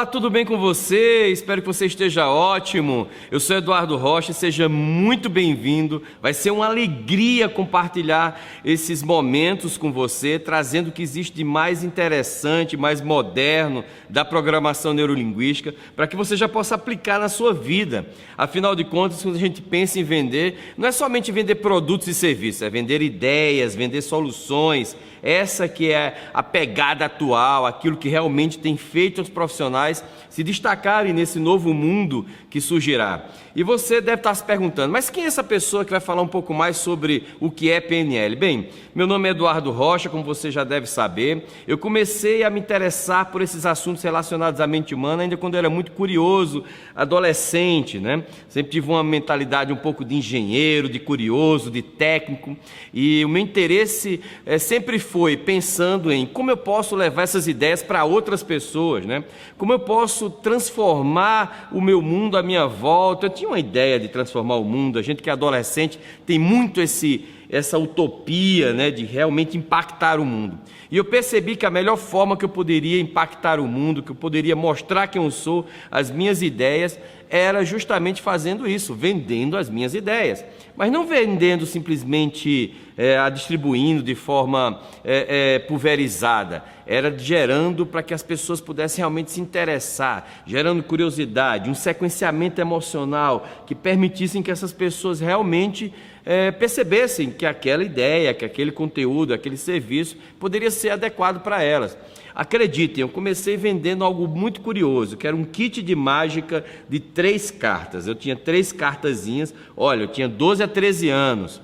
Olá, tudo bem com você? Espero que você esteja ótimo. Eu sou Eduardo Rocha, seja muito bem-vindo. Vai ser uma alegria compartilhar esses momentos com você, trazendo o que existe de mais interessante, mais moderno da programação neurolinguística, para que você já possa aplicar na sua vida. Afinal de contas, quando a gente pensa em vender, não é somente vender produtos e serviços, é vender ideias, vender soluções. Essa que é a pegada atual, aquilo que realmente tem feito os profissionais se destacarem nesse novo mundo que surgirá. E você deve estar se perguntando, mas quem é essa pessoa que vai falar um pouco mais sobre o que é PNL? Bem, meu nome é Eduardo Rocha, como você já deve saber. Eu comecei a me interessar por esses assuntos relacionados à mente humana ainda quando eu era muito curioso, adolescente, né? Sempre tive uma mentalidade um pouco de engenheiro, de curioso, de técnico, e o meu interesse sempre foi pensando em como eu posso levar essas ideias para outras pessoas, né? Como eu posso transformar o meu mundo à minha volta. Eu tinha uma ideia de transformar o mundo. A gente que é adolescente tem muito essa utopia, né, de realmente impactar o mundo. E eu percebi que a melhor forma que eu poderia impactar o mundo, que eu poderia mostrar quem eu sou, as minhas ideias, era justamente fazendo isso, vendendo as minhas ideias. Mas não vendendo simplesmente distribuindo de forma pulverizada, era gerando para que as pessoas pudessem realmente se interessar, gerando curiosidade, um sequenciamento emocional que permitissem que essas pessoas realmente percebessem que aquela ideia, que aquele conteúdo, aquele serviço poderia ser adequado para elas. Acreditem, eu comecei vendendo algo muito curioso, que era um kit de mágica de 3 cartas. Eu tinha 3 cartazinhas, olha, eu tinha 12 a 13 anos.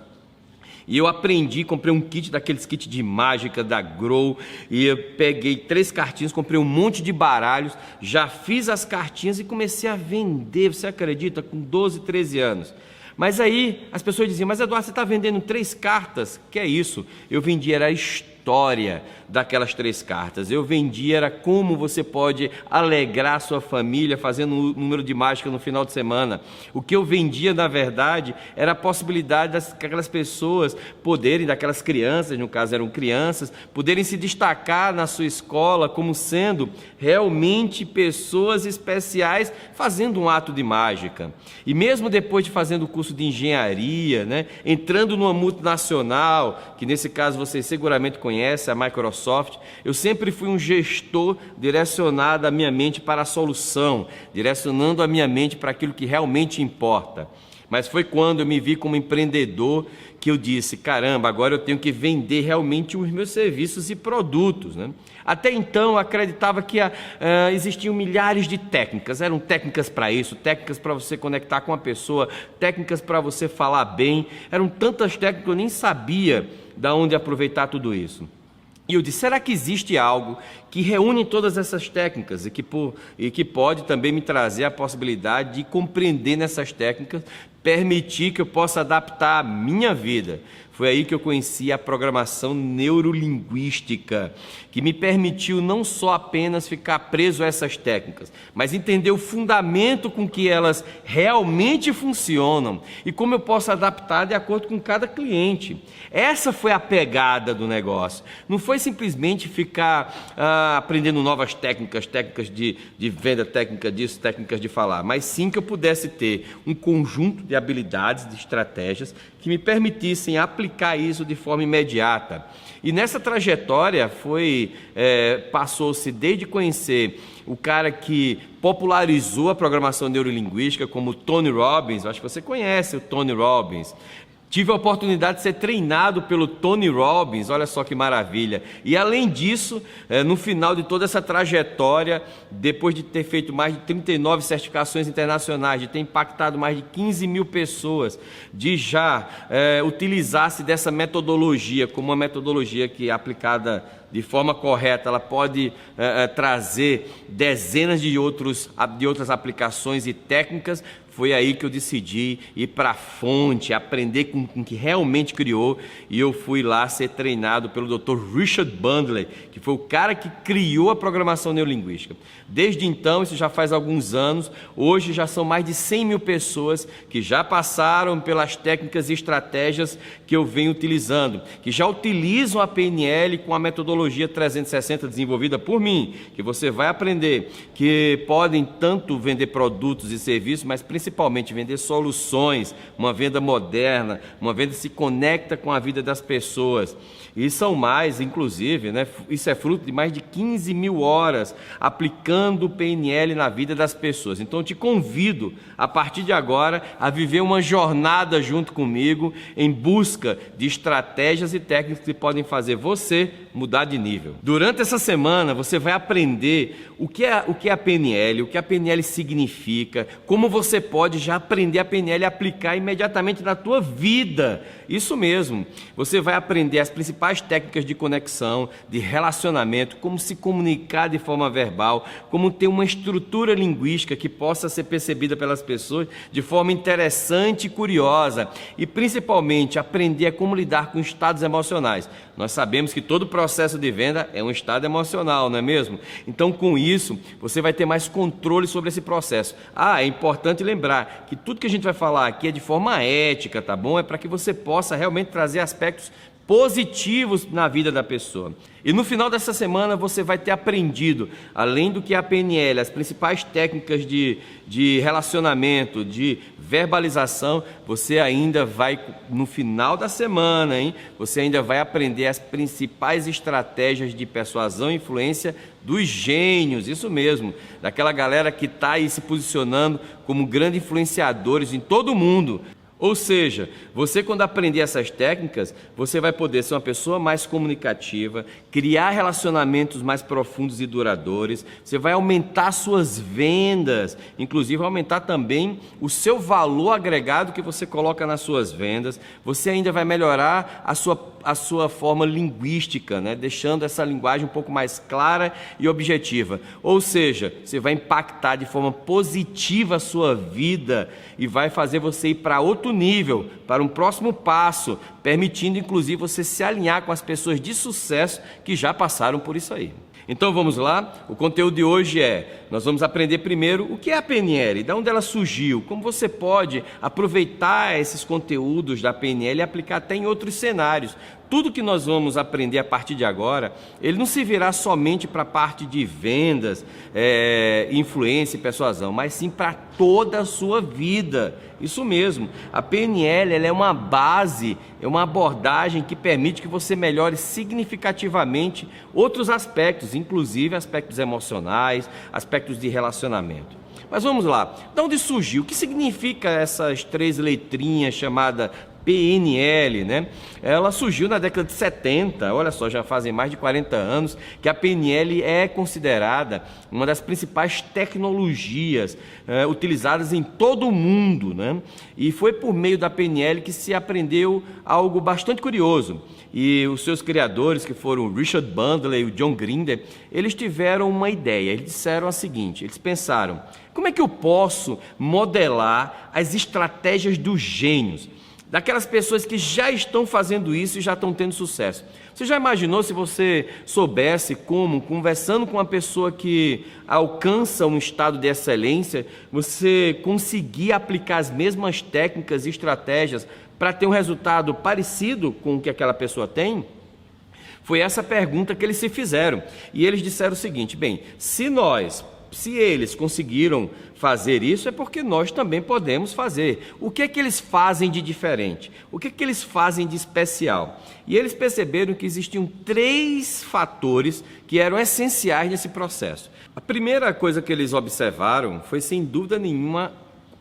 E eu aprendi, comprei um kit daqueles kits de mágica da Grow, e eu peguei 3 cartinhas, comprei um monte de baralhos, já fiz as cartinhas e comecei a vender, você acredita, com 12, 13 anos. Mas aí as pessoas diziam, mas Eduardo, você está vendendo 3 cartas? Que é isso? Eu vendi, era a história daquelas 3 cartas. Eu vendi, era como você pode alegrar a sua família fazendo um número de mágica no final de semana. O que eu vendia, na verdade, era a possibilidade daquelas pessoas poderem, daquelas crianças, no caso eram crianças, poderem se destacar na sua escola como sendo realmente pessoas especiais fazendo um ato de mágica. E mesmo depois de fazendo o curso de engenharia, né, entrando numa multinacional, que nesse caso você seguramente conhece, a Microsoft, eu sempre fui um gestor direcionado a minha mente para a solução, direcionando a minha mente para aquilo que realmente importa. Mas foi quando eu me vi como empreendedor que eu disse, caramba, agora eu tenho que vender realmente os meus serviços e produtos, né? Até então eu acreditava que existiam milhares de técnicas, eram técnicas para isso, técnicas para você conectar com a pessoa, técnicas para você falar bem, eram tantas técnicas que eu nem sabia de onde aproveitar tudo isso. E eu disse, será que existe algo que reúne todas essas técnicas e que pode também me trazer a possibilidade de compreender nessas técnicas, permitir que eu possa adaptar a minha vida? Foi aí que eu conheci a programação neurolinguística, que me permitiu não só apenas ficar preso a essas técnicas, mas entender o fundamento com que elas realmente funcionam e como eu posso adaptar de acordo com cada cliente. Essa foi a pegada do negócio. Não foi simplesmente ficar aprendendo novas técnicas de venda, técnica disso, técnicas de falar, mas sim que eu pudesse ter um conjunto de habilidades, de estratégias que me permitissem aplicar isso de forma imediata. E nessa trajetória passou-se desde conhecer o cara que popularizou a programação neurolinguística, como o Tony Robbins. Acho que você conhece o Tony Robbins. Tive a oportunidade de ser treinado pelo Tony Robbins, olha só que maravilha. E além disso, no final de toda essa trajetória, depois de ter feito mais de 39 certificações internacionais, de ter impactado mais de 15 mil pessoas, de já utilizar-se dessa metodologia como uma metodologia que, aplicada de forma correta, ela pode trazer dezenas de outras aplicações e técnicas. Foi aí que eu decidi ir para a fonte, aprender com o que realmente criou, e eu fui lá ser treinado pelo Dr. Richard Bandler, que foi o cara que criou a programação neurolinguística. Desde então, isso já faz alguns anos, hoje já são mais de 100 mil pessoas que já passaram pelas técnicas e estratégias que eu venho utilizando, que já utilizam a PNL com a metodologia metodologia 360 desenvolvida por mim, que você vai aprender, que podem tanto vender produtos e serviços, mas principalmente vender soluções, uma venda moderna, uma venda que se conecta com a vida das pessoas. E são mais, inclusive, né? Isso é fruto de mais de 15 mil horas aplicando o PNL na vida das pessoas. Então eu te convido, a partir de agora, a viver uma jornada junto comigo em busca de estratégias e técnicas que podem fazer você mudar de nível. Durante essa semana você vai aprender o que é a PNL, o que a PNL significa, como você pode já aprender a PNL e aplicar imediatamente na tua vida. Isso mesmo, você vai aprender as principais técnicas de conexão, de relacionamento, como se comunicar de forma verbal, como ter uma estrutura linguística que possa ser percebida pelas pessoas de forma interessante e curiosa, e principalmente aprender a como lidar com estados emocionais. Nós sabemos que todo processo de venda é um estado emocional, não é mesmo? Então, com isso, você vai ter mais controle sobre esse processo. É importante lembrar que tudo que a gente vai falar aqui é de forma ética, tá bom? É para que você possa realmente trazer aspectos positivos na vida da pessoa. E no final dessa semana você vai ter aprendido, além do que é a PNL, as principais técnicas de relacionamento, de verbalização, você ainda vai, no final da semana, você ainda vai aprender as principais estratégias de persuasão e influência dos gênios, isso mesmo, daquela galera que está aí se posicionando como grandes influenciadores em todo o mundo. Ou seja, você quando aprender essas técnicas, você vai poder ser uma pessoa mais comunicativa, criar relacionamentos mais profundos e duradouros, você vai aumentar suas vendas, inclusive aumentar também o seu valor agregado que você coloca nas suas vendas, você ainda vai melhorar a sua forma linguística, né? Deixando essa linguagem um pouco mais clara e objetiva. Ou seja, você vai impactar de forma positiva a sua vida e vai fazer você ir para outro nível, para um próximo passo, permitindo inclusive você se alinhar com as pessoas de sucesso que já passaram por isso aí. Então vamos lá, o conteúdo de hoje nós vamos aprender primeiro o que é a PNL, de onde ela surgiu, como você pode aproveitar esses conteúdos da PNL e aplicar até em outros cenários. Tudo que nós vamos aprender a partir de agora, ele não se virá somente para a parte de vendas, influência e persuasão, mas sim para toda a sua vida. Isso mesmo, a PNL ela é uma base, é uma abordagem que permite que você melhore significativamente outros aspectos, inclusive aspectos emocionais, aspectos de relacionamento. Mas vamos lá, de onde surgiu? O que significa essas 3 letrinhas chamadas PNL, né? Ela surgiu na década de 70, olha só, já fazem mais de 40 anos que a PNL é considerada uma das principais tecnologias utilizadas em todo o mundo, né? E foi por meio da PNL que se aprendeu algo bastante curioso. E os seus criadores, que foram o Richard Bandler e o John Grinder, eles tiveram uma ideia, eles disseram a seguinte, eles pensaram, como é que eu posso modelar as estratégias dos gênios? Daquelas pessoas que já estão fazendo isso e já estão tendo sucesso. Você já imaginou se você soubesse como, conversando com uma pessoa que alcança um estado de excelência, você conseguir aplicar as mesmas técnicas e estratégias para ter um resultado parecido com o que aquela pessoa tem? Foi essa pergunta que eles se fizeram. E eles disseram o seguinte, bem, se eles conseguiram fazer isso, é porque nós também podemos fazer. O que é que eles fazem de diferente? O que é que eles fazem de especial? E eles perceberam que existiam 3 fatores que eram essenciais nesse processo. A primeira coisa que eles observaram foi, sem dúvida nenhuma,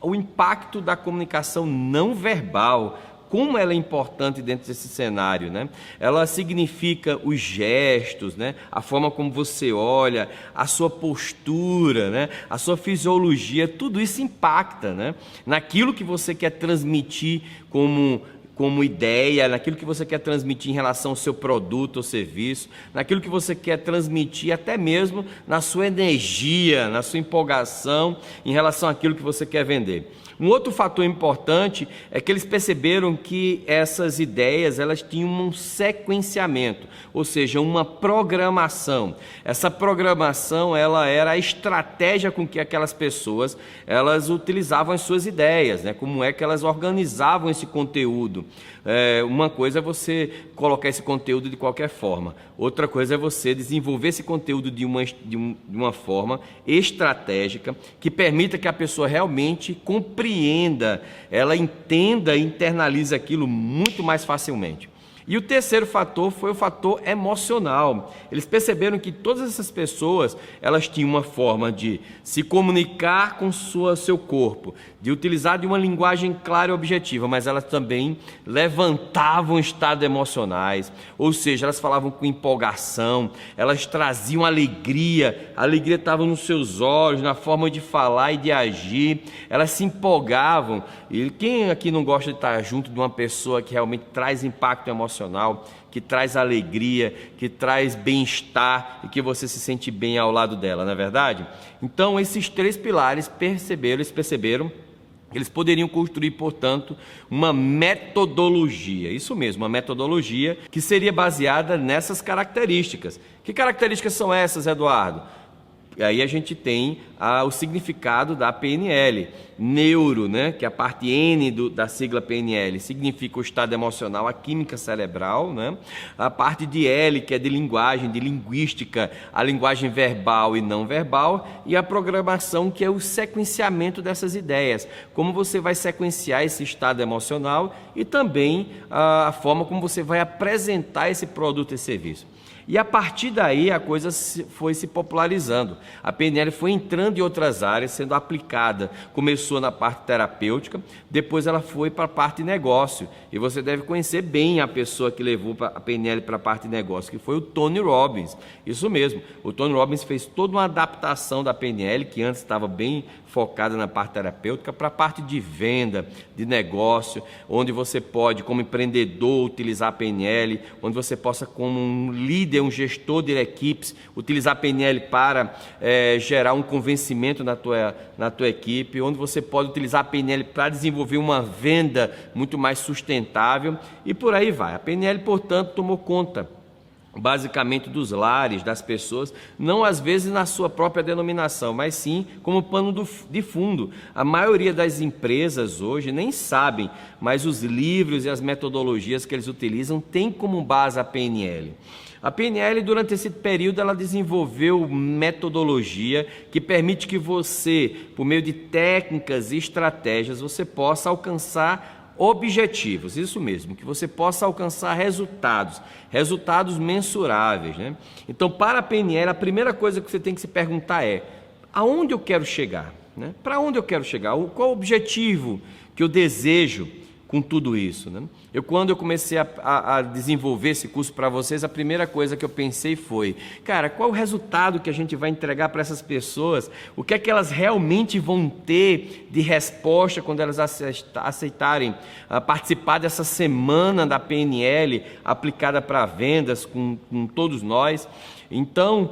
o impacto da comunicação não verbal. Como ela é importante dentro desse cenário, né? Ela significa os gestos, né? A forma como você olha, a sua postura, né? A sua fisiologia, tudo isso impacta, né? Naquilo que você quer transmitir como ideia, naquilo que você quer transmitir em relação ao seu produto ou serviço, naquilo que você quer transmitir até mesmo na sua energia, na sua empolgação em relação àquilo que você quer vender. Um outro fator importante é que eles perceberam que essas ideias elas tinham um sequenciamento, ou seja, uma programação. Essa programação ela era a estratégia com que aquelas pessoas elas utilizavam as suas ideias, né? Como é que elas organizavam esse conteúdo. Uma coisa é você colocar esse conteúdo de qualquer forma, outra coisa é você desenvolver esse conteúdo de uma forma estratégica que permita que a pessoa realmente compreenda, ela entenda e internalize aquilo muito mais facilmente. E o terceiro fator foi o fator emocional. Eles perceberam que todas essas pessoas, elas tinham uma forma de se comunicar com seu corpo, de utilizar de uma linguagem clara e objetiva, mas elas também levantavam estados emocionais, ou seja, elas falavam com empolgação, elas traziam alegria, a alegria estava nos seus olhos, na forma de falar e de agir, elas se empolgavam. E quem aqui não gosta de estar junto de uma pessoa que realmente traz impacto emocional, que traz alegria, que traz bem-estar e que você se sente bem ao lado dela, não é verdade? Então, esses três pilares eles perceberam que eles poderiam construir, portanto, uma metodologia, isso mesmo, uma metodologia que seria baseada nessas características. Que características são essas, Eduardo? E aí a gente tem o significado da PNL. Neuro, né, que é a parte N da sigla PNL, significa o estado emocional, a química cerebral, né? A parte de L, que é de linguagem, de linguística, a linguagem verbal e não verbal, e a programação, que é o sequenciamento dessas ideias, como você vai sequenciar esse estado emocional e também a forma como você vai apresentar esse produto e serviço. E a partir daí a coisa foi se popularizando. A PNL foi entrando em outras áreas, sendo aplicada. Começou na parte terapêutica, depois ela foi para a parte de negócio. E você deve conhecer bem a pessoa que levou a PNL para a parte de negócio, que foi o Tony Robbins. Isso mesmo, o Tony Robbins fez toda uma adaptação da PNL, que antes estava bem focada na parte terapêutica, para a parte de venda, de negócio, onde você pode, como empreendedor, utilizar a PNL, onde você possa, como um líder, um gestor de equipes, utilizar a PNL para gerar um convencimento na tua equipe, onde você pode utilizar a PNL para desenvolver uma venda muito mais sustentável e por aí vai. A PNL, portanto, tomou conta basicamente dos lares, das pessoas, não às vezes na sua própria denominação, mas sim como pano de fundo. A maioria das empresas hoje nem sabem, mas os livros e as metodologias que eles utilizam têm como base a PNL. A PNL, durante esse período, ela desenvolveu metodologia que permite que você, por meio de técnicas e estratégias, você possa alcançar objetivos, isso mesmo, que você possa alcançar resultados mensuráveis, né? Então, para a PNL, a primeira coisa que você tem que se perguntar é: aonde eu quero chegar? Né? Para onde eu quero chegar? Qual o objetivo que eu desejo com tudo isso, né? Quando eu comecei a desenvolver esse curso para vocês, a primeira coisa que eu pensei foi: cara, qual o resultado que a gente vai entregar para essas pessoas? O que é que elas realmente vão ter de resposta quando elas aceitarem participar dessa semana da PNL aplicada para vendas com todos nós? Então,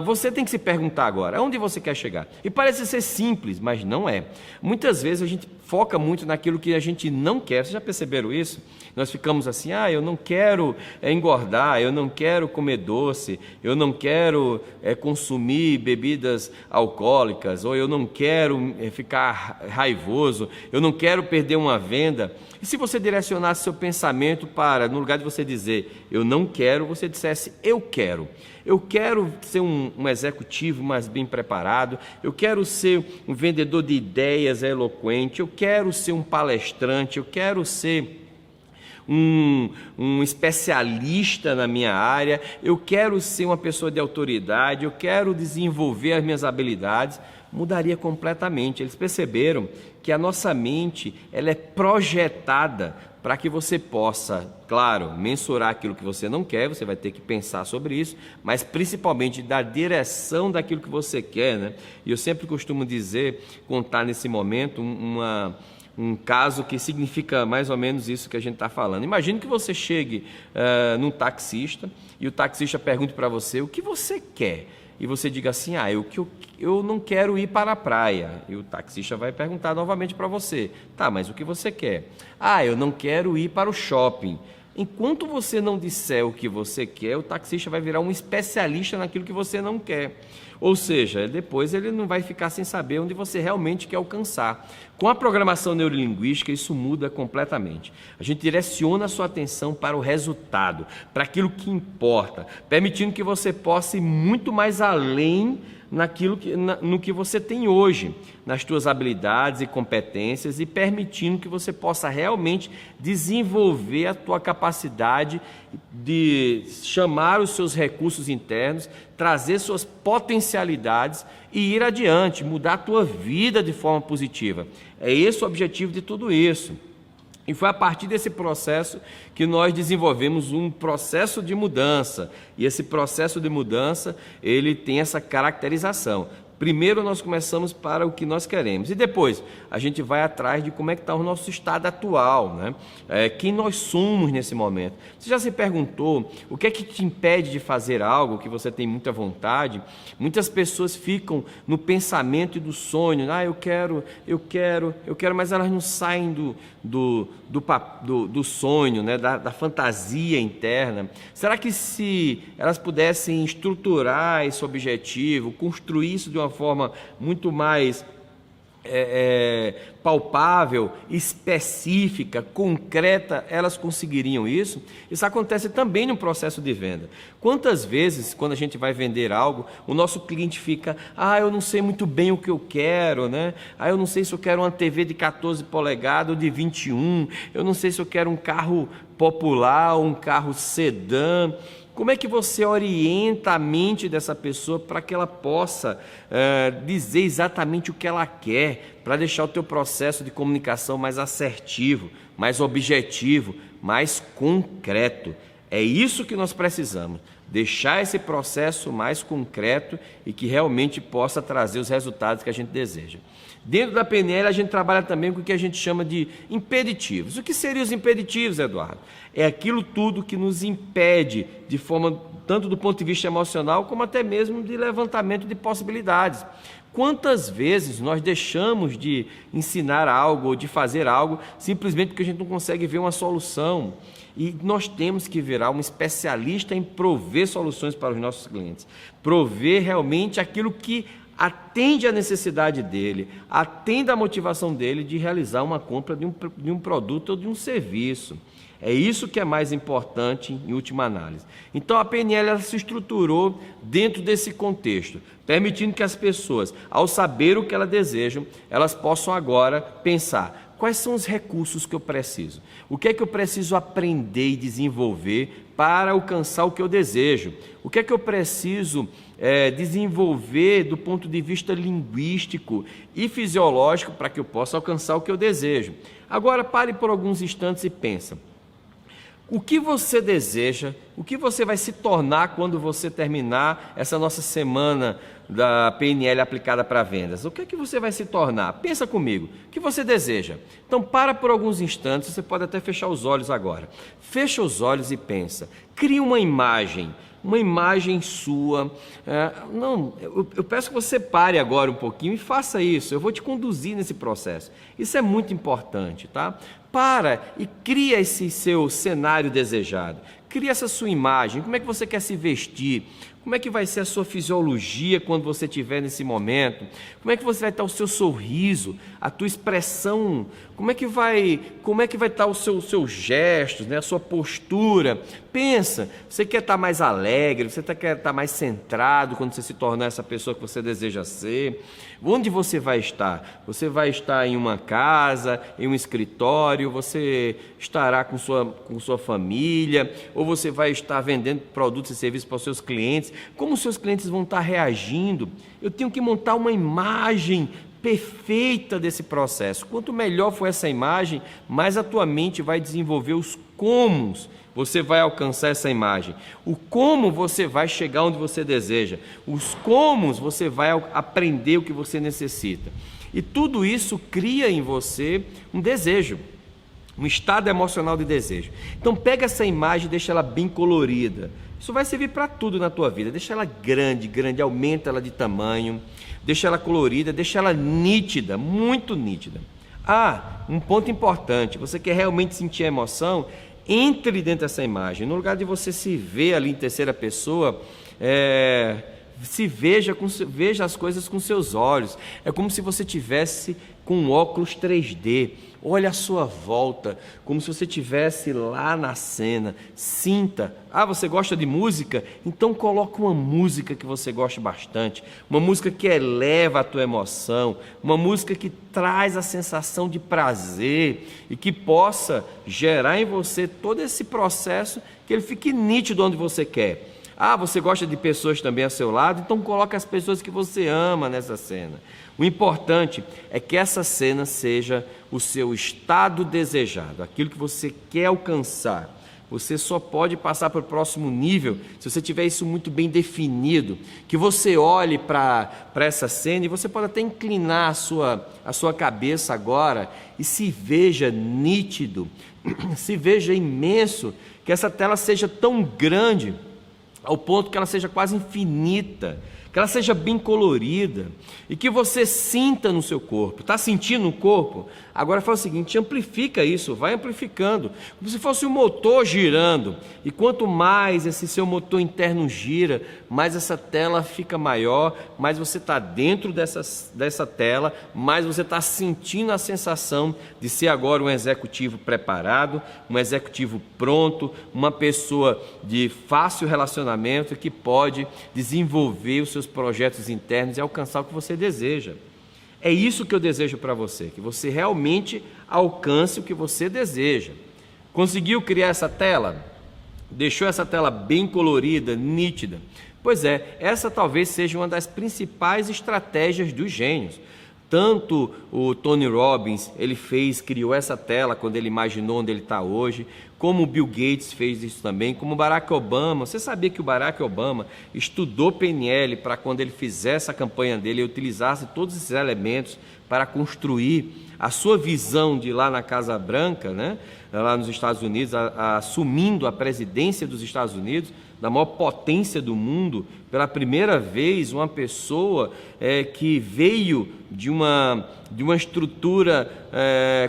você tem que se perguntar agora, aonde você quer chegar? E parece ser simples, mas não é. Muitas vezes a gente foca muito naquilo que a gente não quer. Vocês já perceberam isso? Nós ficamos assim: eu não quero engordar, eu não quero comer doce, eu não quero consumir bebidas alcoólicas, ou eu não quero ficar raivoso, eu não quero perder uma venda. E se você direcionasse seu pensamento para, no lugar de você dizer eu não quero, você dissesse eu quero. Eu quero ser um executivo mais bem preparado, eu quero ser um vendedor de ideias eloquente, eu quero ser um palestrante, eu quero ser um especialista na minha área, eu quero ser uma pessoa de autoridade, eu quero desenvolver as minhas habilidades. Mudaria completamente. Eles perceberam que a nossa mente ela é projetada para que você possa, claro, mensurar aquilo que você não quer, você vai ter que pensar sobre isso, mas principalmente dar direção daquilo que você quer, né? E eu sempre costumo contar nesse momento um caso que significa mais ou menos isso que a gente está falando. Imagine que você chegue num taxista e o taxista pergunte para você o que você quer. E você diga assim: eu não quero ir para a praia. E o taxista vai perguntar novamente para você: tá, mas o que você quer? Eu não quero ir para o shopping. Enquanto você não disser o que você quer, o taxista vai virar um especialista naquilo que você não quer. Ou seja, depois ele não vai ficar sem saber onde você realmente quer alcançar. Com a programação neurolinguística, isso muda completamente. A gente direciona a sua atenção para o resultado, para aquilo que importa, permitindo que você possa ir muito mais além no que você tem hoje, nas suas habilidades e competências, e permitindo que você possa realmente desenvolver a tua capacidade de chamar os seus recursos internos, trazer suas potencialidades e ir adiante, mudar a tua vida de forma positiva. É esse o objetivo de tudo isso. E foi a partir desse processo que nós desenvolvemos um processo de mudança. E esse processo de mudança, ele tem essa caracterização. Primeiro nós começamos para o que nós queremos e depois a gente vai atrás de como é que está o nosso estado atual, né? Quem nós somos nesse momento. Você já se perguntou o que é que te impede de fazer algo que você tem muita vontade? Muitas pessoas ficam no pensamento e do sonho, eu quero, mas elas não saem do sonho, né? da fantasia interna. Será que se elas pudessem estruturar esse objetivo, construir isso de uma forma muito mais palpável, específica, concreta, elas conseguiriam isso? Isso acontece também no processo de venda. Quantas vezes, quando a gente vai vender algo, o nosso cliente fica, eu não sei muito bem o que eu quero, né? Eu não sei se eu quero uma TV de 14 polegadas ou de 21, eu não sei se eu quero um carro popular ou um carro sedã. Como é que você orienta a mente dessa pessoa para que ela possa dizer exatamente o que ela quer, para deixar o teu processo de comunicação mais assertivo, mais objetivo, mais concreto? É isso que nós precisamos, deixar esse processo mais concreto e que realmente possa trazer os resultados que a gente deseja. Dentro da PNL, a gente trabalha também com o que a gente chama de impeditivos. O que seriam os impeditivos, Eduardo? É aquilo tudo que nos impede, de forma tanto do ponto de vista emocional, como até mesmo de levantamento de possibilidades. Quantas vezes nós deixamos de ensinar algo ou de fazer algo simplesmente porque a gente não consegue ver uma solução? E nós temos que virar um especialista em prover soluções para os nossos clientes, prover realmente aquilo que atende à necessidade dele, atende à motivação dele de realizar uma compra de um produto ou de um serviço. É isso que é mais importante em última análise. Então a PNL ela se estruturou dentro desse contexto, permitindo que as pessoas, ao saber o que elas desejam, elas possam agora pensar: quais são os recursos que eu preciso? O que é que eu preciso aprender e desenvolver para alcançar o que eu desejo? O que é que eu preciso desenvolver do ponto de vista linguístico e fisiológico para que eu possa alcançar o que eu desejo? Agora pare por alguns instantes e pensa. O que você deseja, o que você vai se tornar quando você terminar essa nossa semana da PNL aplicada para vendas? O que é que você vai se tornar? Pensa comigo, o que você deseja? Então para por alguns instantes, você pode até fechar os olhos agora. Fecha os olhos e pensa, cria uma imagem sua. Eu peço que você pare agora um pouquinho e faça isso, eu vou te conduzir nesse processo. Isso é muito importante, tá? Para e cria esse seu cenário desejado, cria essa sua imagem, como é que você quer se vestir, como é que vai ser a sua fisiologia quando você estiver nesse momento, como é que você vai estar o seu sorriso, a tua expressão, como é que vai estar os seus gestos, né? A sua postura. Pensa, você quer estar mais alegre, você quer estar mais centrado quando você se tornar essa pessoa que você deseja ser. Onde você vai estar? Você vai estar em uma casa, em um escritório, você estará com sua família, ou você vai estar vendendo produtos e serviços para os seus clientes. Como os seus clientes vão estar reagindo? Eu tenho que montar uma imagem perfeita desse processo. Quanto melhor for essa imagem, mais a tua mente vai desenvolver os comos. Você vai alcançar essa imagem. O como você vai chegar onde você deseja. Os comos você vai aprender o que você necessita. E tudo isso cria em você um desejo, um estado emocional de desejo. Então pega essa imagem e deixa ela bem colorida. Isso vai servir para tudo na tua vida. Deixa ela grande, aumenta ela de tamanho, deixa ela colorida, deixa ela nítida, muito nítida. Um ponto importante, você quer realmente sentir a emoção? Entre dentro dessa imagem. No lugar de você se ver ali em terceira pessoa, veja as coisas com seus olhos. É como se você tivesse com um óculos 3D. Olha a sua volta, como se você estivesse lá na cena. Sinta. Ah, você gosta de música? Então coloca uma música que você gosta bastante, uma música que eleva a tua emoção, uma música que traz a sensação de prazer e que possa gerar em você todo esse processo, que ele fique nítido onde você quer. Ah, você gosta de pessoas também ao seu lado? Então coloque as pessoas que você ama nessa cena. O importante é que essa cena seja o seu estado desejado, aquilo que você quer alcançar. Você só pode passar para o próximo nível se você tiver isso muito bem definido, que você olhe para essa cena e você pode até inclinar a sua cabeça agora e se veja nítido, se veja imenso, que essa tela seja tão grande ao ponto que ela seja quase infinita, que ela seja bem colorida e que você sinta no seu corpo. Está sentindo no corpo? Agora faz o seguinte, amplifica isso, vai amplificando, como se fosse um motor girando. E quanto mais esse seu motor interno gira, mais essa tela fica maior, mais você está dentro dessa tela, mais você está sentindo a sensação de ser agora um executivo preparado, um executivo pronto, uma pessoa de fácil relacionamento que pode desenvolver os seus projetos internos e alcançar o que você deseja. É isso que eu desejo para você, que você realmente alcance o que você deseja. Conseguiu criar essa tela? Deixou essa tela bem colorida, nítida? Pois é, essa talvez seja uma das principais estratégias dos gênios. Tanto o Tony Robbins, criou essa tela quando ele imaginou onde ele está hoje, como o Bill Gates fez isso também, como o Barack Obama. Você sabia que o Barack Obama estudou PNL para quando ele fizesse a campanha dele, ele utilizasse todos esses elementos para construir a sua visão de lá na Casa Branca, né? Lá nos Estados Unidos, assumindo a presidência dos Estados Unidos, da maior potência do mundo, pela primeira vez uma pessoa que veio de uma estrutura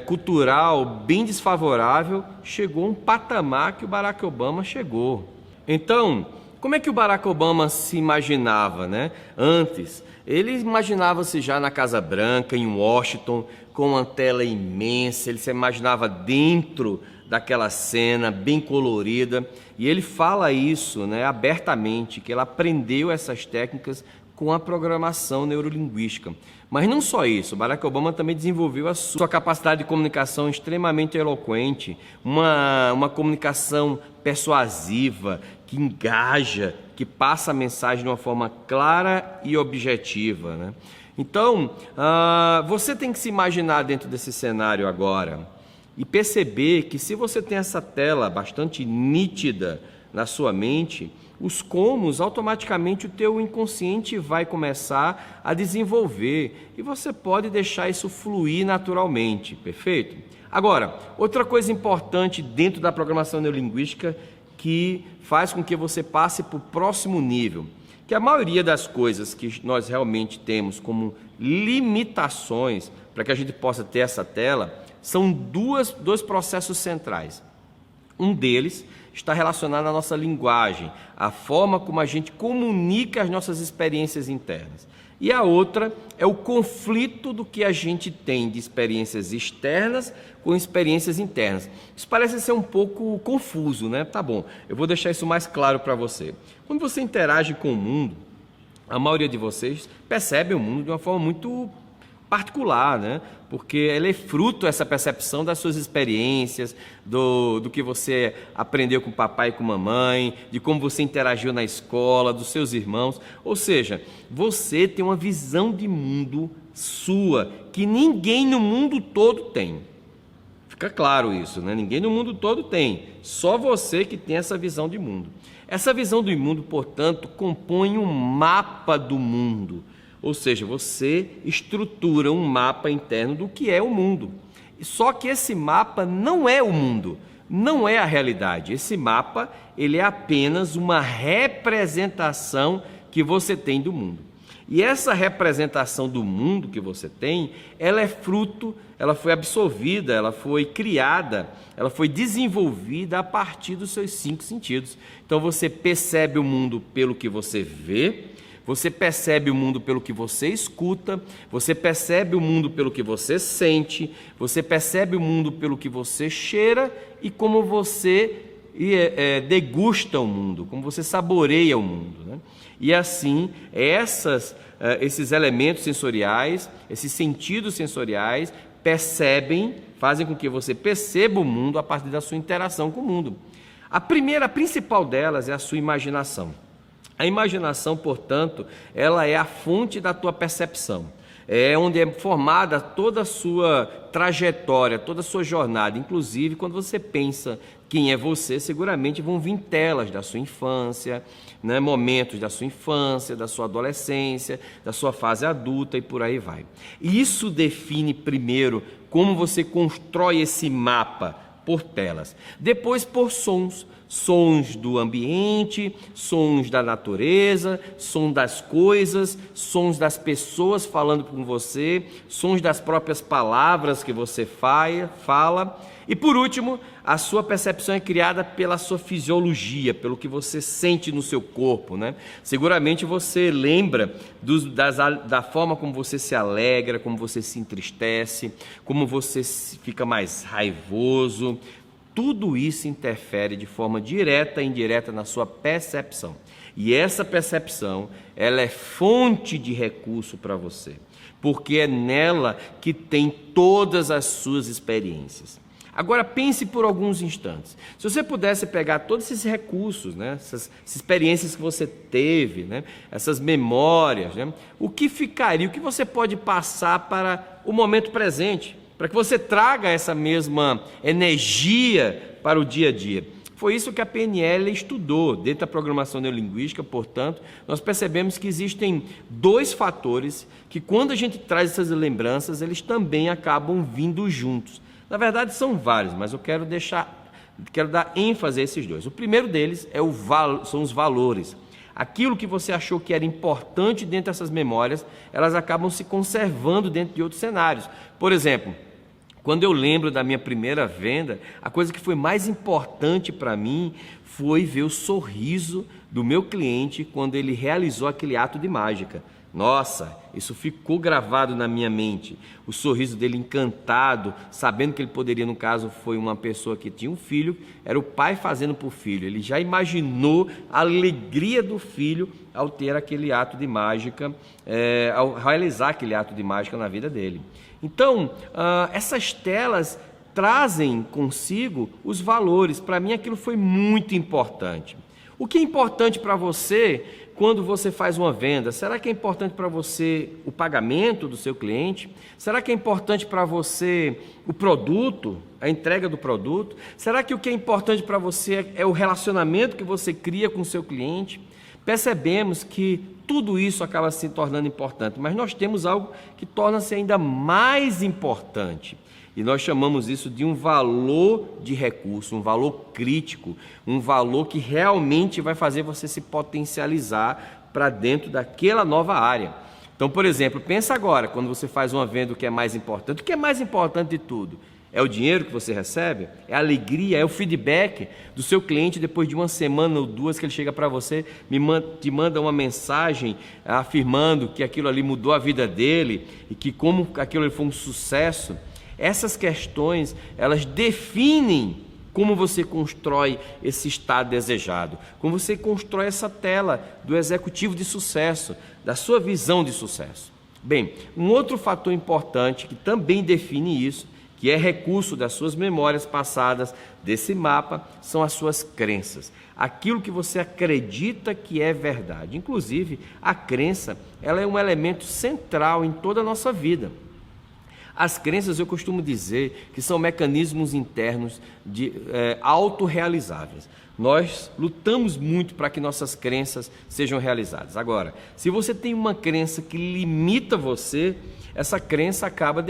cultural bem desfavorável, chegou a um patamar que o Barack Obama chegou. Então, como é que o Barack Obama se imaginava, né? Antes, ele imaginava-se já na Casa Branca, em Washington, com uma tela imensa, ele se imaginava dentro daquela cena bem colorida, e ele fala isso, né, abertamente, que ele aprendeu essas técnicas com a programação neurolinguística. Mas não só isso, Barack Obama também desenvolveu a sua capacidade de comunicação extremamente eloquente, uma comunicação persuasiva, que engaja, que passa a mensagem de uma forma clara e objetiva, né? Então, você tem que se imaginar dentro desse cenário agora e perceber que se você tem essa tela bastante nítida na sua mente, os comos, automaticamente o teu inconsciente vai começar a desenvolver e você pode deixar isso fluir naturalmente, perfeito? Agora, outra coisa importante dentro da programação neurolinguística que faz com que você passe para o próximo nível, que a maioria das coisas que nós realmente temos como limitações para que a gente possa ter essa tela, são dois processos centrais. Um deles está relacionado à nossa linguagem, a forma como a gente comunica as nossas experiências internas. E a outra é o conflito do que a gente tem de experiências externas com experiências internas. Isso parece ser um pouco confuso, né? Tá bom, eu vou deixar isso mais claro para você. Quando você interage com o mundo, a maioria de vocês percebe o mundo de uma forma muito particular, né? Porque ela é fruto, essa percepção das suas experiências, do que você aprendeu com o papai e com a mamãe, de como você interagiu na escola, dos seus irmãos. Ou seja, você tem uma visão de mundo sua, que ninguém no mundo todo tem. Fica claro isso, né? Ninguém no mundo todo tem, só você que tem essa visão de mundo. Essa visão do mundo, portanto, compõe um mapa do mundo. Ou seja, você estrutura um mapa interno do que é o mundo. Só que esse mapa não é o mundo, não é a realidade. Esse mapa, ele é apenas uma representação que você tem do mundo. E essa representação do mundo que você tem, ela é fruto, ela foi absorvida, ela foi criada, ela foi desenvolvida a partir dos seus 5 sentidos. Então você percebe o mundo pelo que você vê, Você percebe o mundo pelo que você escuta, você percebe o mundo pelo que você sente, você percebe o mundo pelo que você cheira e como você degusta o mundo, como você saboreia o mundo, né? E assim, esses elementos sensoriais, esses sentidos sensoriais fazem com que você perceba o mundo a partir da sua interação com o mundo. A principal delas é a sua imaginação. A imaginação, portanto, ela é a fonte da tua percepção. É onde é formada toda a sua trajetória, toda a sua jornada. Inclusive, quando você pensa quem é você, seguramente vão vir telas da sua infância, né? Momentos da sua infância, da sua adolescência, da sua fase adulta e por aí vai. E isso define primeiro como você constrói esse mapa por telas. Depois por sons. Sons do ambiente, sons da natureza, sons das coisas, sons das pessoas falando com você, sons das próprias palavras que você fala. E por último, a sua percepção é criada pela sua fisiologia, pelo que você sente no seu corpo, né? Seguramente você lembra da forma como você se alegra, como você se entristece, como você fica mais raivoso. Tudo isso interfere de forma direta e indireta na sua percepção. E essa percepção, ela é fonte de recurso para você, porque é nela que tem todas as suas experiências. Agora pense por alguns instantes. Se você pudesse pegar todos esses recursos, né, essas experiências que você teve, né, essas memórias, né, o que ficaria, o que você pode passar para o momento presente, para que você traga essa mesma energia para o dia a dia. Foi isso que a PNL estudou. Dentro da programação neurolinguística, portanto, nós percebemos que existem dois fatores que, quando a gente traz essas lembranças, eles também acabam vindo juntos. Na verdade, são vários, mas eu quero dar ênfase a esses dois. O primeiro deles são os valores. Aquilo que você achou que era importante dentro dessas memórias, elas acabam se conservando dentro de outros cenários. Por exemplo, quando eu lembro da minha primeira venda, a coisa que foi mais importante para mim foi ver o sorriso do meu cliente quando ele realizou aquele ato de mágica. Nossa, isso ficou gravado na minha mente. O sorriso dele encantado, sabendo que ele poderia, no caso, foi uma pessoa que tinha um filho, era o pai fazendo para o filho. Ele já imaginou a alegria do filho ao ter aquele ato de mágica, ao realizar aquele ato de mágica na vida dele. Então, essas telas trazem consigo os valores. Para mim, aquilo foi muito importante. O que é importante para você quando você faz uma venda? Será que é importante para você o pagamento do seu cliente? Será que é importante para você o produto, a entrega do produto? Será que o que é importante para você é o relacionamento que você cria com o seu cliente? Percebemos que tudo isso acaba se tornando importante, mas nós temos algo que torna-se ainda mais importante. E nós chamamos isso de um valor de recurso, um valor crítico, um valor que realmente vai fazer você se potencializar para dentro daquela nova área. Então, por exemplo, pensa agora, quando você faz uma venda, o que é mais importante? O que é mais importante de tudo? É o dinheiro que você recebe? É a alegria? É o feedback do seu cliente depois de uma semana ou duas que ele chega para você, te manda uma mensagem afirmando que aquilo ali mudou a vida dele e que como aquilo ali foi um sucesso? Essas questões, elas definem como você constrói esse estado desejado, como você constrói essa tela do executivo de sucesso, da sua visão de sucesso. Bem, um outro fator importante que também define isso, que é recurso das suas memórias passadas, desse mapa, são as suas crenças. Aquilo que você acredita que é verdade. Inclusive, a crença, ela é um elemento central em toda a nossa vida. As crenças, eu costumo dizer, que são mecanismos internos autorrealizáveis. Nós lutamos muito para que nossas crenças sejam realizadas. Agora, se você tem uma crença que limita você, essa crença acaba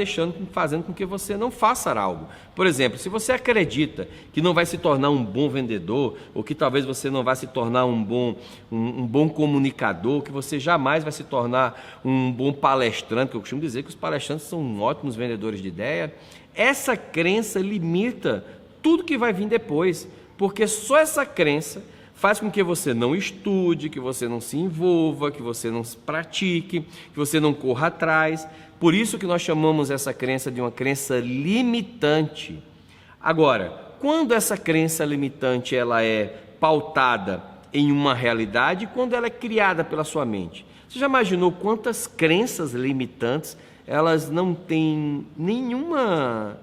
fazendo com que você não faça algo. Por exemplo, se você acredita que não vai se tornar um bom vendedor, ou que talvez você não vai se tornar um bom comunicador, que você jamais vai se tornar um bom palestrante, que eu costumo dizer que os palestrantes são ótimos vendedores de ideia, essa crença limita tudo que vai vir depois, porque só essa crença faz com que você não estude, que você não se envolva, que você não pratique, que você não corra atrás. Por isso que nós chamamos essa crença de uma crença limitante. Agora, quando essa crença limitante ela é pautada em uma realidade, quando ela é criada pela sua mente. Você já imaginou quantas crenças limitantes elas não têm nenhuma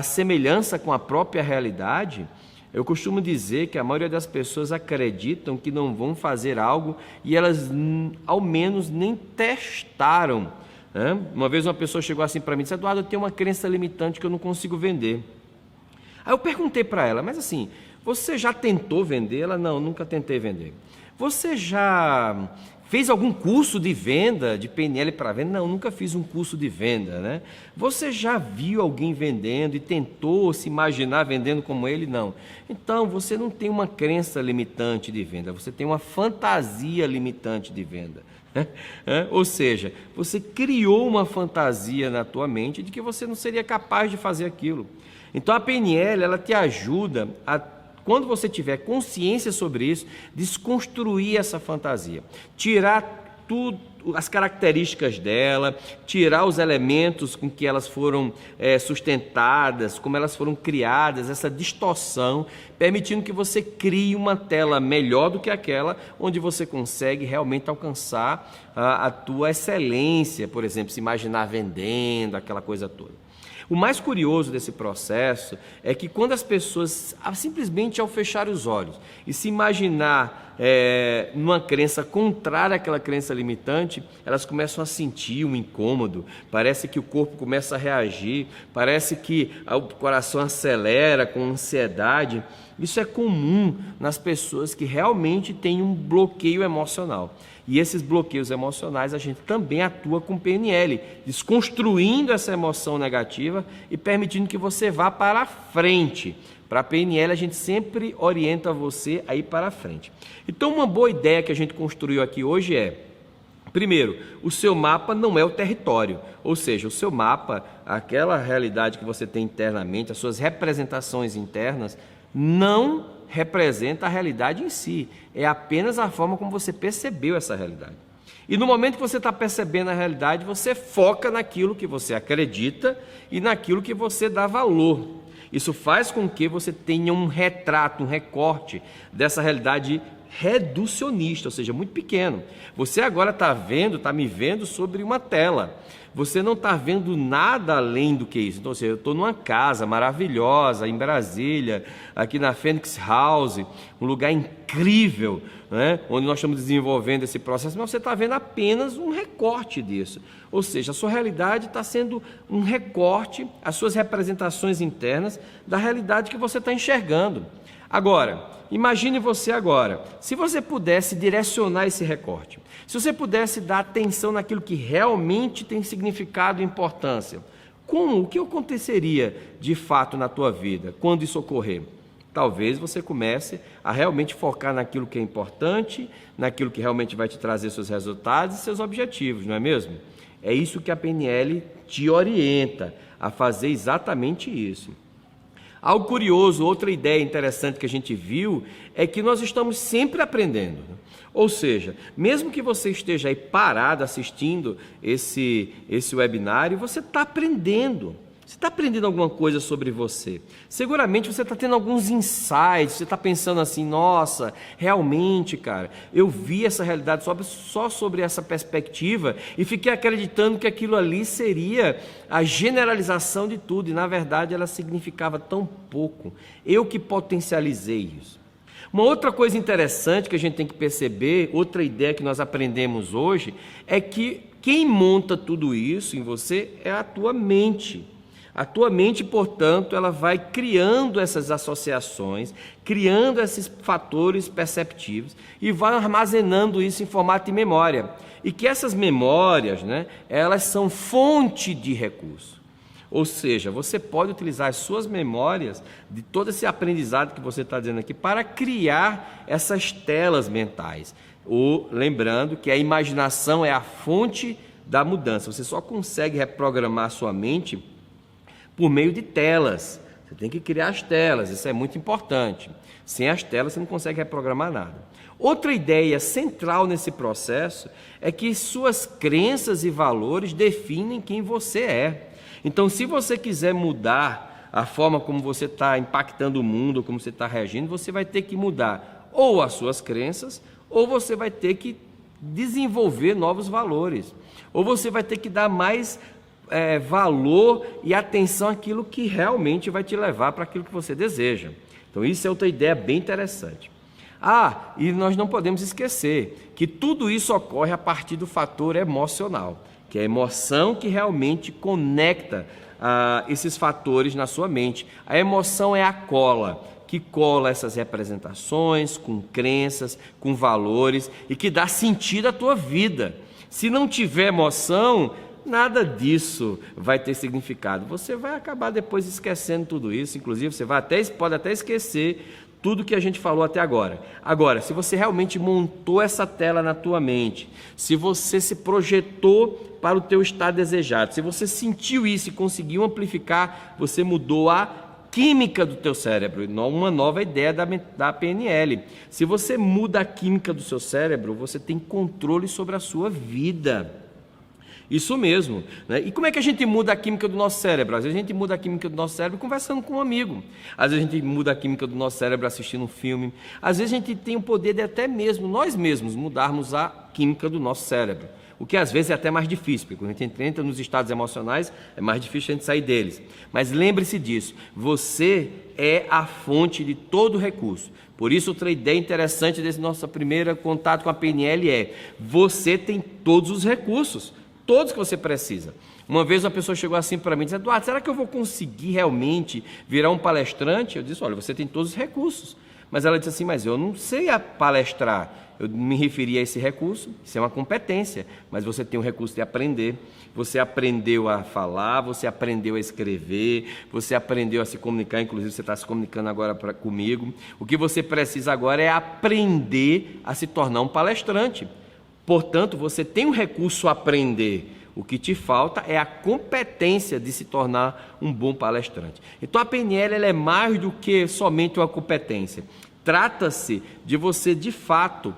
semelhança com a própria realidade? Eu costumo dizer que a maioria das pessoas acreditam que não vão fazer algo e elas ao menos nem testaram. Uma vez uma pessoa chegou assim para mim e disse: Eduardo, eu tenho uma crença limitante que eu não consigo vender. Aí eu perguntei para ela: mas assim, você já tentou vender? Ela: não, nunca tentei vender. Você já fez algum curso de venda, de PNL para venda? Não, nunca fiz um curso de venda, né? Você já viu alguém vendendo e tentou se imaginar vendendo como ele? Não. Então, você não tem uma crença limitante de venda, você tem uma fantasia limitante de venda. Ou seja, você criou uma fantasia na tua mente de que você não seria capaz de fazer aquilo. Então, a PNL, ela te ajuda a, quando você tiver consciência sobre isso, desconstruir essa fantasia, tirar tudo, as características dela, tirar os elementos com que elas foram sustentadas, como elas foram criadas, essa distorção, permitindo que você crie uma tela melhor do que aquela, onde você consegue realmente alcançar a tua excelência, por exemplo, se imaginar vendendo, aquela coisa toda. O mais curioso desse processo é que quando as pessoas, simplesmente ao fechar os olhos e se imaginar numa crença contrária àquela crença limitante, elas começam a sentir um incômodo, parece que o corpo começa a reagir, parece que o coração acelera com ansiedade. Isso é comum nas pessoas que realmente têm um bloqueio emocional. E esses bloqueios emocionais a gente também atua com PNL, desconstruindo essa emoção negativa e permitindo que você vá para a frente. Para a PNL a gente sempre orienta você a ir para a frente. Então uma boa ideia que a gente construiu aqui hoje é: primeiro, o seu mapa não é o território, ou seja, o seu mapa, aquela realidade que você tem internamente, as suas representações internas, não representa a realidade em si, é apenas a forma como você percebeu essa realidade. E no momento que você está percebendo a realidade, você foca naquilo que você acredita e naquilo que você dá valor. Isso faz com que você tenha um retrato, um recorte dessa realidade reducionista, ou seja, muito pequeno. Você agora está me vendo sobre uma tela. Você não está vendo nada além do que isso. Então, ou seja, eu estou numa casa maravilhosa, em Brasília, aqui na Phoenix House, um lugar incrível, né? Onde nós estamos desenvolvendo esse processo, mas você está vendo apenas um recorte disso. Ou seja, a sua realidade está sendo um recorte, as suas representações internas da realidade que você está enxergando. Agora, imagine você agora, se você pudesse direcionar esse recorte, se você pudesse dar atenção naquilo que realmente tem significado e importância, o que aconteceria de fato na tua vida quando isso ocorrer? Talvez você comece a realmente focar naquilo que é importante, naquilo que realmente vai te trazer seus resultados e seus objetivos, não é mesmo? É isso que a PNL te orienta a fazer, exatamente isso. Algo curioso, outra ideia interessante que a gente viu é que nós estamos sempre aprendendo. Ou seja, mesmo que você esteja aí parado assistindo esse webinário, você está aprendendo. Você está aprendendo alguma coisa sobre você. Seguramente você está tendo alguns insights, você está pensando assim: nossa, realmente, cara, eu vi essa realidade só sobre essa perspectiva e fiquei acreditando que aquilo ali seria a generalização de tudo, e na verdade ela significava tão pouco. Eu que potencializei isso. Uma outra coisa interessante que a gente tem que perceber, outra ideia que nós aprendemos hoje, é que quem monta tudo isso em você é a tua mente. A tua mente, portanto, ela vai criando essas associações, criando esses fatores perceptivos e vai armazenando isso em formato de memória. E que essas memórias, né, elas são fonte de recurso. Ou seja, você pode utilizar as suas memórias de todo esse aprendizado que você está dizendo aqui para criar essas telas mentais. Lembrando que a imaginação é a fonte da mudança. Você só consegue reprogramar a sua mente por meio de telas. Você tem que criar as telas, isso é muito importante. Sem as telas você não consegue reprogramar nada. Outra ideia central nesse processo é que suas crenças e valores definem quem você é. Então, se você quiser mudar a forma como você está impactando o mundo, como você está reagindo, você vai ter que mudar ou as suas crenças, ou você vai ter que desenvolver novos valores, ou você vai ter que dar mais valor e atenção àquilo que realmente vai te levar para aquilo que você deseja. Então, isso é outra ideia bem interessante. E nós não podemos esquecer que tudo isso ocorre a partir do fator emocional, que é a emoção que realmente conecta esses fatores na sua mente. A emoção é a cola, que cola essas representações com crenças, com valores e que dá sentido à tua vida. Se não tiver emoção, nada disso vai ter significado. Você vai acabar depois esquecendo tudo isso, inclusive você pode até esquecer tudo que a gente falou até agora. Agora, se você realmente montou essa tela na tua mente, se você se projetou para o teu estado desejado, se você sentiu isso e conseguiu amplificar, você mudou a química do teu cérebro, uma nova ideia da PNL. Se você muda a química do seu cérebro, você tem controle sobre a sua vida. Isso mesmo, né? E como é que a gente muda a química do nosso cérebro? Às vezes a gente muda a química do nosso cérebro conversando com um amigo. Às vezes a gente muda a química do nosso cérebro assistindo um filme. Às vezes a gente tem o poder de até mesmo, nós mesmos, mudarmos a química do nosso cérebro. O que às vezes é até mais difícil, porque quando a gente entra nos estados emocionais, é mais difícil a gente sair deles. Mas lembre-se disso, você é a fonte de todo recurso. Por isso, outra ideia interessante desse nosso primeiro contato com a PNL é: você tem todos os recursos, todos que você precisa. Uma vez uma pessoa chegou assim para mim e disse: Eduardo, será que eu vou conseguir realmente virar um palestrante? Eu disse: olha, você tem todos os recursos. Mas ela disse assim: mas eu não sei palestrar. Eu me referi a esse recurso, isso é uma competência, mas você tem o recurso de aprender. Você aprendeu a falar, você aprendeu a escrever, você aprendeu a se comunicar, inclusive você está se comunicando agora comigo. O que você precisa agora é aprender a se tornar um palestrante. Portanto, você tem um recurso a aprender. O que te falta é a competência de se tornar um bom palestrante. Então, a PNL ela é mais do que somente uma competência. Trata-se de você, de fato,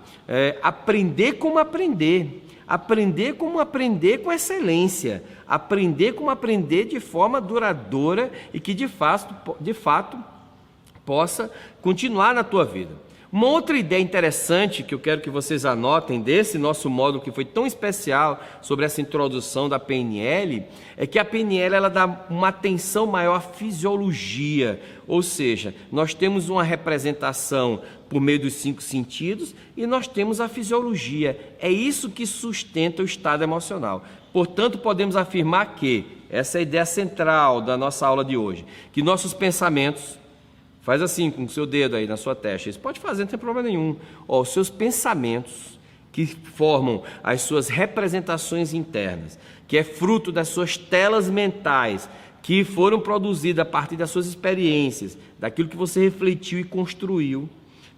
aprender como aprender. Aprender como aprender com excelência. Aprender como aprender de forma duradoura e que, de fato, possa continuar na tua vida. Uma outra ideia interessante que eu quero que vocês anotem desse nosso módulo que foi tão especial sobre essa introdução da PNL é que a PNL ela dá uma atenção maior à fisiologia, ou seja, nós temos uma representação por meio dos 5 sentidos e nós temos a fisiologia. É isso que sustenta o estado emocional. Portanto, podemos afirmar que, essa é a ideia central da nossa aula de hoje, que nossos pensamentos, faz assim com o seu dedo aí na sua testa, isso pode fazer, não tem problema nenhum. Os seus pensamentos que formam as suas representações internas, que é fruto das suas telas mentais, que foram produzidas a partir das suas experiências, daquilo que você refletiu e construiu,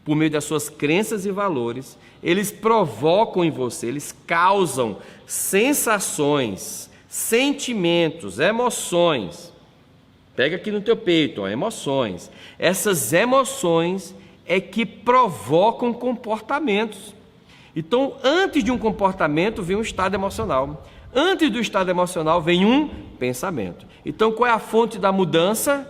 por meio das suas crenças e valores, eles provocam em você, eles causam sensações, sentimentos, emoções. Pega aqui no teu peito, emoções. Essas emoções é que provocam comportamentos. Então, antes de um comportamento, vem um estado emocional. Antes do estado emocional, vem um pensamento. Então, qual é a fonte da mudança?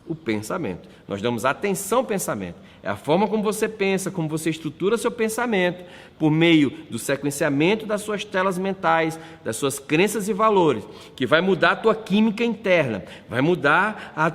O pensamento. Nós damos atenção ao pensamento. É a forma como você pensa, como você estrutura seu pensamento, por meio do sequenciamento das suas telas mentais, das suas crenças e valores, que vai mudar a tua química interna, vai mudar a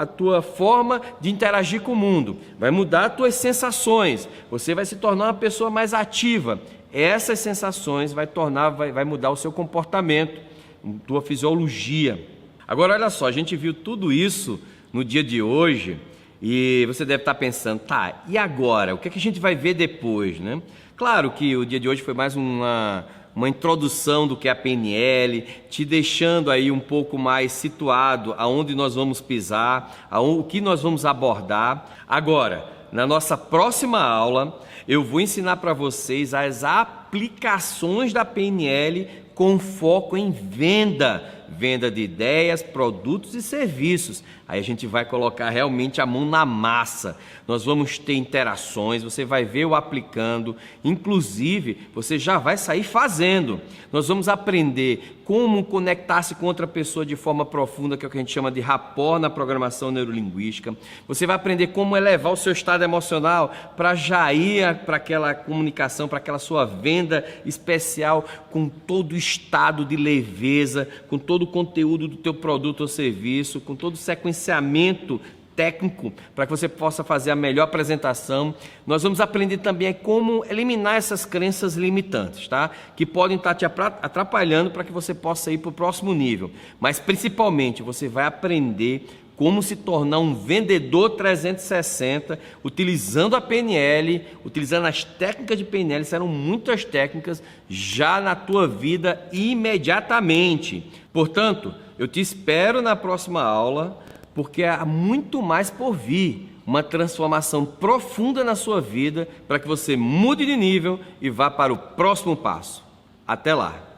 tua forma de interagir com o mundo, vai mudar as tuas sensações, você vai se tornar uma pessoa mais ativa. Essas sensações vai mudar o seu comportamento, a tua fisiologia. Agora, olha só, a gente viu tudo isso no dia de hoje, e você deve estar pensando, e agora? O que é que a gente vai ver depois, né? Claro que o dia de hoje foi mais uma introdução do que é a PNL, te deixando aí um pouco mais situado aonde nós vamos pisar, o que nós vamos abordar. Agora, na nossa próxima aula, eu vou ensinar para vocês as aplicações da PNL com foco em venda venda de ideias, produtos e serviços. Aí a gente vai colocar realmente a mão na massa. Nós vamos ter interações, você vai ver eu aplicando, inclusive você já vai sair fazendo. Nós vamos aprender como conectar-se com outra pessoa de forma profunda, que é o que a gente chama de rapport na programação neurolinguística. Você vai aprender como elevar o seu estado emocional para já ir para aquela comunicação, para aquela sua venda especial, com todo o estado de leveza, com todo o conteúdo do teu produto ou serviço, com todo o sequenciamento técnico para que você possa fazer a melhor apresentação. Nós vamos aprender também como eliminar essas crenças limitantes, tá? Que podem estar te atrapalhando para que você possa ir para o próximo nível. Mas principalmente você vai aprender como se tornar um vendedor 360, utilizando a PNL, utilizando as técnicas de PNL. Serão muitas técnicas já na tua vida imediatamente. Portanto, eu te espero na próxima aula, porque há muito mais por vir, uma transformação profunda na sua vida para que você mude de nível e vá para o próximo passo. Até lá!